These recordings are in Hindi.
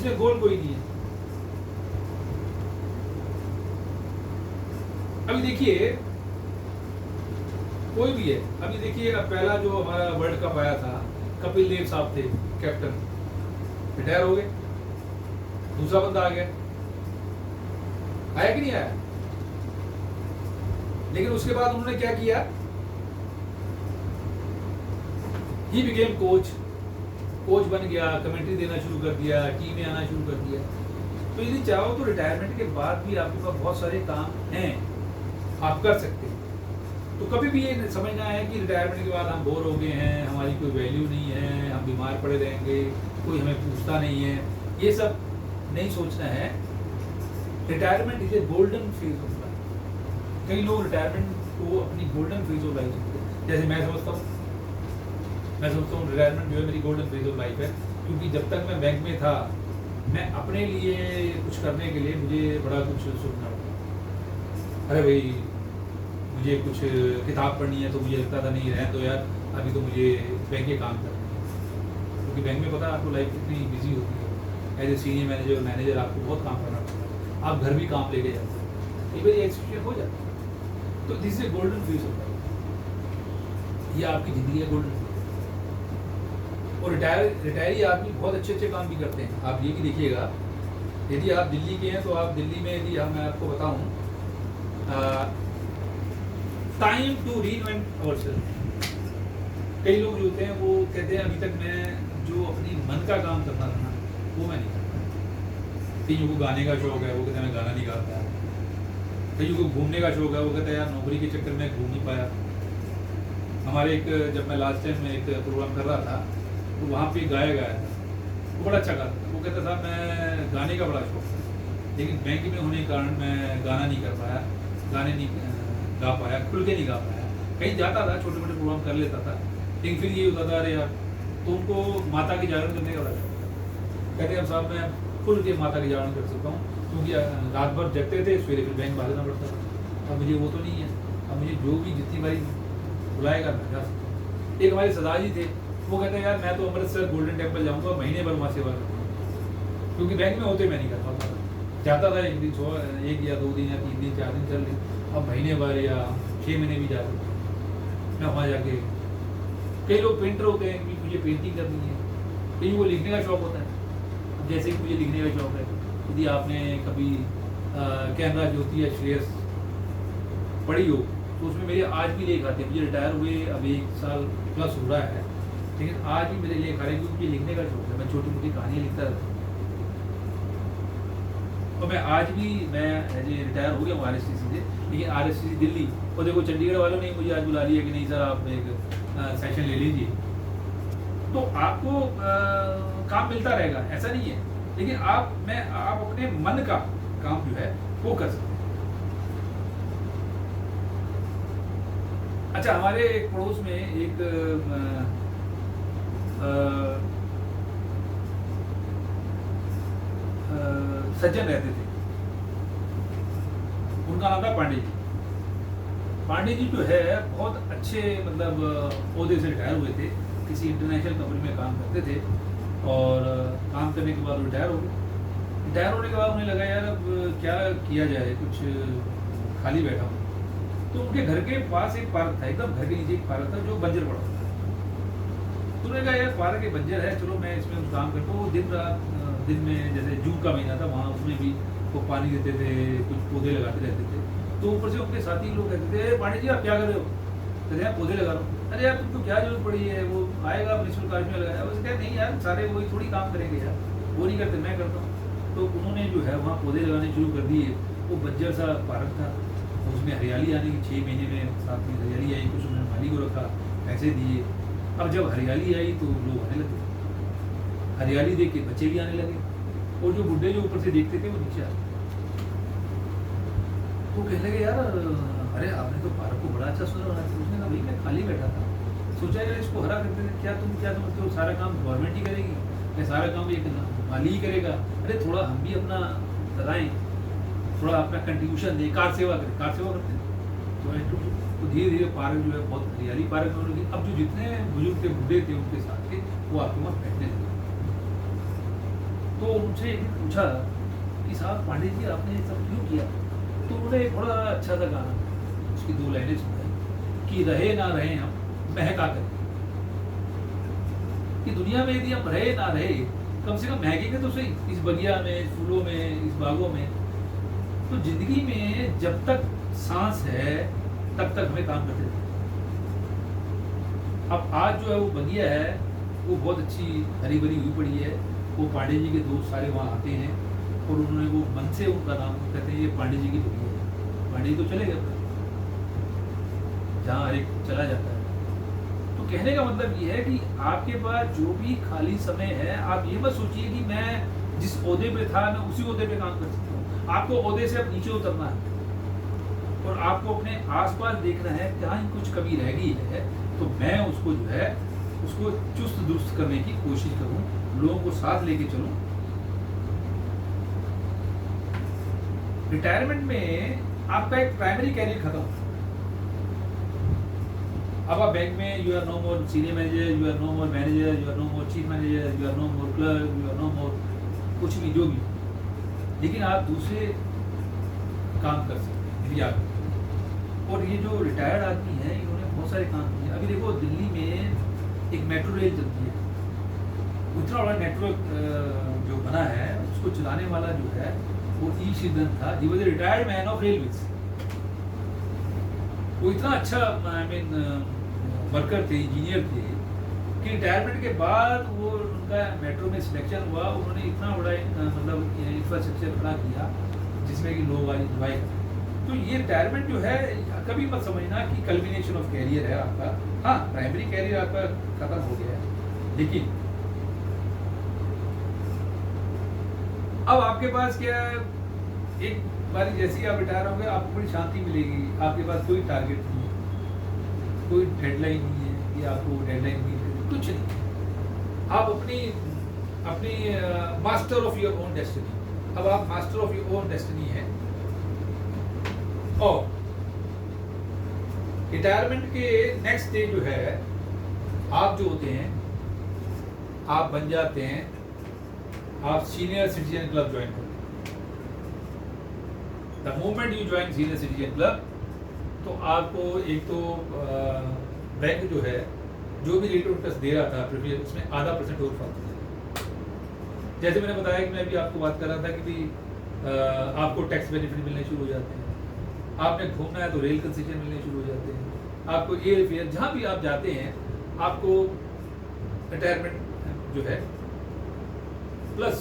इसमें गोल कोई नहीं है। अभी देखिए कोई भी है, अभी देखिए अब पहला जो हमारा वर्ल्ड कप आया था, कपिल देव साहब थे कैप्टन, रिटायर हो गए, दूसरा बंदा आ गया, आया कि नहीं आया? लेकिन उसके बाद उन्होंने क्या किया, ही बिकेम कोच बन गया, कमेंट्री देना शुरू कर दिया, टीम में आना शुरू कर दिया। तो यदि चाहो तो रिटायरमेंट के बाद भी आपके पास बहुत सारे काम हैं, आप कर सकते हैं। तो कभी भी ये समझना है कि रिटायरमेंट के बाद हम बोर हो गए हैं, हमारी कोई वैल्यू नहीं है, हम बीमार पड़े रहेंगे, कोई हमें पूछता नहीं है, ये सब नहीं सोचना है। Retirement is a golden phase of life. कई लोग रिटायरमेंट को अपनी गोल्डन फेज ऑफ लाइफ समझते हैं, जैसे मैं समझता हूँ रिटायरमेंट जो है मेरी गोल्डन फेज ऑफ लाइफ है, क्योंकि जब तक मैं बैंक में था, मैं अपने लिए कुछ करने के लिए मुझे बड़ा कुछ सोचना पड़ा। अरे भाई मुझे कुछ किताब पढ़नी है तो मुझे लगता था नहीं रहने दो यार, अभी तो मुझे बैंक के काम करना है, क्योंकि बैंक में पता है आपको लाइफ कितनी बिजी होती है। एज ए सीनियर मैनेजर आपको बहुत काम करना पड़ता है, आप घर भी काम लेके जाते हैं, कई बार ये सिचुएशन हो जाता है। तो this is golden phase of life, ये आपकी ज़िंदगी है गोल्डन। और रिटायरी आदमी बहुत अच्छे अच्छे काम भी करते हैं। आप ये भी देखिएगा, यदि आप दिल्ली के हैं तो आप दिल्ली में, यदि मैं आपको बताऊं, टाइम टू रीइन्वेंट आवरसेल्फ। कई लोग जो होते हैं वो कहते हैं अभी तक मैं जो अपनी मन का काम करना था ना वो मैं नहीं कर पाया। कईयों को गाने का शौक है, वो कहते हैं मैं गाना नहीं गा पाया। कईयों को घूमने का शौक है, वो कहते हैं यार नौकरी के चक्कर में घूम नहीं पाया। हमारे जब मैं लास्ट टाइम में एक प्रोग्राम कर रहा था तो वहाँ पे गाया था, वो बड़ा अच्छा गाता था। वो कहता था मैं गाने का बड़ा शौक था, लेकिन बैंक में होने के कारण मैं गाना नहीं कर पाया, गाने नहीं गा पाया, खुल के नहीं गा पाया। कहीं जाता था, छोटे मोटे प्रोग्राम कर लेता था, लेकिन फिर ये होता था अरे यार। तो उनको माता की जागरण करने का बड़ा शौक था। कहते हैं अब साहब मैं खुल के माता की जागरण कर सकता हूँ, क्योंकि रात भर जगते थे, सवेरे फिर बैंक भागना पड़ता था। अब मुझे वो तो नहीं है, अब मुझे जो भी जितनी बारी बुलाएगा मैं जा सकता हूँ। एक हमारे सरदार जी थे, वो कहते हैं यार मैं तो अमृतसर गोल्डन टेम्पल जाऊँगा, महीने भर वहाँ सेवा करूँगा, क्योंकि बैंक में होते मैं नहीं कर पाता। जाता था एक दिन, एक या 2 दिन या 3 दिन 4 दिन चल रही, अब महीने भर या 6 महीने भी जा सकते मैं वहाँ जाके। कई लोग पेंटर होते हैं कि मुझे पेंटिंग करनी है, कहीं को लिखने का शौक होता है, जैसे कि मुझे लिखने का शौक है। यदि आपने कभी कैमरा ज्योति या श्रेयस पढ़ी हो तो उसमें मेरे आज भी लेख आते हैं। मुझे रिटायर हुए अब 1 साल प्लस हो रहा है, लेकिन आज भी मेरे लेख आ रहे हैं, क्योंकि मुझे लिखने का शौक है। मैं छोटी मोटी कहानियाँ लिखता रहता हूँ, और मैं आज भी, मैं एज ए रिटायर हो गया हूँ RSTC से, लेकिन RSTC दिल्ली, और देखो चंडीगढ़ वालों ने मुझे आज बुला लिया कि नहीं सर आप एक सेशन ले लीजिए। तो आपको काम मिलता रहेगा, ऐसा नहीं है, लेकिन आप अपने मन का काम जो है वो कर सकते हैं। अच्छा, हमारे एक पड़ोस में एक सज्जन रहते थे, उनका नाम था पांडे जी। पांडे जी जो है बहुत अच्छे मतलब ओहदे से रिटायर हुए थे, किसी इंटरनेशनल कंपनी में काम करते थे, और काम करने के बाद रिटायर हो गए। रिटायर होने के बाद उन्हें लगा यार अब क्या किया जाए, कुछ खाली बैठा हूँ। तो उनके घर के पास एक पार्क था, एकदम घर के नीचे एक पार्क था जो बंजर पड़ा था। तो उन्होंने कहा यार पार्क एक बंजर है, चलो मैं इसमें काम करता हूँ। दिन रात, दिन में जैसे जून का महीना था, वहाँ उसमें भी वो पानी देते थे, कुछ पौधे लगाते रहते थे। तो ऊपर से उनके साथी लोग कहते थे पांडे जी आप क्या कर रहे हो? कहते हैं पौधे लगा रहा हूँ। अरे यार तुमको क्या जरूरत पड़ी है, वो आएगा म्यूनसिपल कार्य में लगाया। उसने कहा नहीं यार सारे वही थोड़ी काम करेंगे यार, वो नहीं करते, मैं करता हूँ। तो उन्होंने जो है वहाँ पौधे लगाने शुरू कर दिए। वो बंजर सा पार्क था, उसमें हरियाली आने की 6 महीने में 7 महीने हरियाली आई। कुछ उन्होंने माली को रखा, पैसे दिए। अब जब हरियाली आई तो लोग आने लगे, हरियाली देख के बच्चे भी आने लगे, और जो बुढ़े जो ऊपर से देखते थे वो नीचे आ गए। वो कहने लगे यार अरे आपने तो पार्क को बड़ा अच्छा सुना बना। उसने कहा भाई मैं खाली बैठा था, सोचा यार इसको हरा करते थे। क्या समझते हो सारा काम गवर्नमेंट ही करेगी या सारा काम एक माली ही करेगा? अरे थोड़ा हम भी अपना लगाएं, थोड़ा अपना कंट्रीब्यूशन दें, कार सेवा करें। कार सेवा करते हैं तो धीरे धीरे पार्क जो है बहुत हरियाली पार्क में होगी। अब जो जितने बुजुर्ग थे, बूढ़े थे, उनके साथ थे, वो आपके वहाँ बैठने लगे। तो उनसे एक दिन पूछा कि साहब पांडे जी आपने ये सब क्यों किया? तो उन्होंने एक बड़ा अच्छा सा गाना, उसकी 2 लाइनें सुनाई कि रहे ना रहे हम महका कर, कि दुनिया में यदि हम रहे ना रहे, कम से कम महकेंगे तो सही, इस बगिया में, इस फूलों में, इस बागों में। तो जिंदगी में जब तक सांस है तब तक हमें काम करते रहना। अब आज जो है वो बगिया है, वो बहुत अच्छी हरी भरी हुई पड़ी है। वो पांडे जी के दोस्त सारे वहाँ आते हैं और उन्होंने वो मन से उनका नाम कहते हैं ये पांडे जी की बगिया है। पांडे जी तो चले गए जहाँ हर एक चला जाता है। तो कहने का मतलब ये है कि आपके पास जो भी खाली समय है, आप ये मत सोचिए कि मैं जिस ओहदे पे था मैं उसी ओहदे पे काम कर सकता हूँ। आपको ओहदे से अब नीचे उतरना है और आपको अपने आसपास देखना है कहाँ कुछ कमी रह गई है, तो मैं उसको जो है उसको चुस्त दुरुस्त करने की कोशिश करूँ, लोगों को साथ लेके चलूँ। रिटायरमेंट में आपका एक प्राइमरी कैरियर खत्म होता है। अब आप बैंक में you are no more senior manager, you are no more manager, you are no more chief manager, you are no more clerk, you are no more कुछ भी जो भी, लेकिन आप दूसरे काम कर सकते हैं यदि आप। और ये जो रिटायर्ड आदमी है इन्होंने बहुत सारे काम किए। अभी देखो दिल्ली में एक मेट्रो रेल चलती है, इतना बड़ा नेटवर्क जो बना है उसको चलाने वाला जो है वो ई शिंदन था। He was a retired man of railways. वो इतना अच्छा आई मीन वर्कर थे, इंजीनियर थे कि रिटायरमेंट के बाद वो उनका मेट्रो में सिलेक्शन हुआ। उन्होंने इतना बड़ा मतलब इंफ्रास्ट्रक्चर खड़ा किया जिसमें कि लोग आज इंजॉय करें। तो ये रिटायरमेंट जो है कभी मत समझना कि कल्मिनेशन ऑफ कैरियर है आपका। हाँ, प्राइमरी कैरियर आपका खत्म हो गया है, लेकिन अब आपके पास क्या है, एक बारी जैसे ही आप रिटायर होंगे आपको बड़ी शांति मिलेगी। आपके पास कोई टारगेट नहीं है, कोई डेडलाइन नहीं है कि आपको डेडलाइन मीट करनी, कुछ नहीं। आप अपनी master of your own destiny. अब आप master of your own destiny हैं। और रिटायरमेंट के नेक्स्ट डे जो है आप जो होते हैं, आप बन जाते हैं, आप सीनियर सिटीजन क्लब ज्वाइन करते हैं। The moment you join senior citizen club, तो आपको एक तो बैंक जो है जो भी रेट ऑफ इंटरेस्ट दे रहा था प्रीवियस, उसमें आधा % और फर्क है। जैसे मैंने बताया कि मैं भी आपको बात कर रहा था कि भी आपको टैक्स बेनिफिट मिलने शुरू हो जाते हैं। आपने घूमना है तो रेल कंसेशन मिलने शुरू हो जाते हैं। आपको एयर फेयर जहाँ भी आप जाते हैं आपको रिटायरमेंट जो है प्लस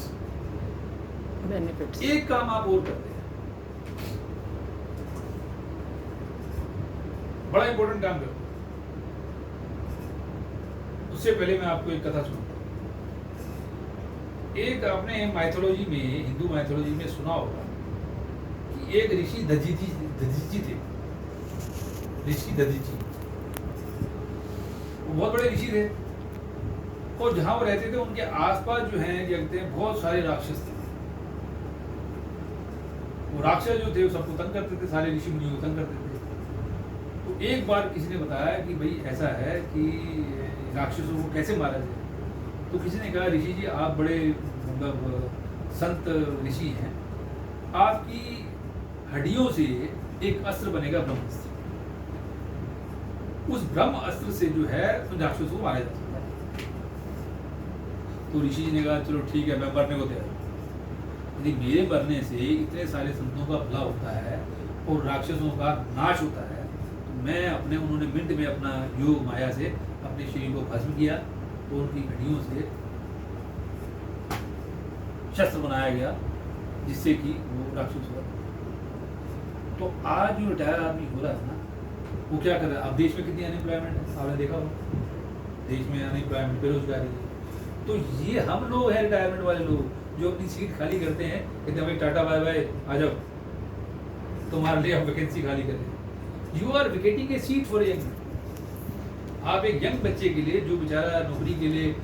बेनिफिट्स। एक काम आप और करते हैं, बड़ा इंपॉर्टेंट काम करते हैं। उससे पहले मैं आपको एक कथा सुनाता हूँ। एक आपने माइथोलॉजी में, हिंदू माइथोलॉजी में सुना होगा कि एक ऋषि दधीची थे। ऋषि दधीची वो बहुत बड़े ऋषि थे और जहां वो रहते थे उनके आसपास जो हैं जगते हैं बहुत सारे राक्षस थे। वो राक्षस जो थे वो सबको तंग करते थे, सारे ऋषि मुनियों को तंग करते थे। तो एक बार किसी ने बताया कि भाई ऐसा है कि राक्षसों को कैसे मारा जाए। तो किसी ने कहा ऋषि जी आप बड़े मतलब संत ऋषि हैं, आपकी हड्डियों से एक अस्त्र बनेगा, ब्रह्मास्त्र। उस ब्रह्म अस्त्र से जो है उन राक्षसों को मारा जा सकता है। तो ऋषि जी ने कहा चलो ठीक है, मैं मरने को तैयार हूं। यदि मेरे मरने से इतने सारे संतों का भला होता है और राक्षसों का नाश होता है, तो मैं अपने, उन्होंने मिनट में अपना योग माया से अपने शरीर को भस्म किया और उनकी हड्डियों से शस्त्र बनाया गया जिससे कि वो राक्षस हुआ। तो आज जो रिटायर आदमी हो रहा है ना, वो क्या कर रहा है। अब देश में कितनी अनएम्प्लॉयमेंट है आपने देखा हो, देश में अनएम्प्लॉयमेंट, बेरोजगारी है। तो ये हम लोग हैं रिटायरमेंट वाले लोग जो अपनी सीट खाली करते हैं, कहते हैं भाई टाटा बाय बाय, आ जाओ तुम्हारे लिए हम वैकेंसी खाली कर दें। You are vacating a seat for young. आप एक यंग बच्चे के लिए जो बेचारा नौकरी के लिए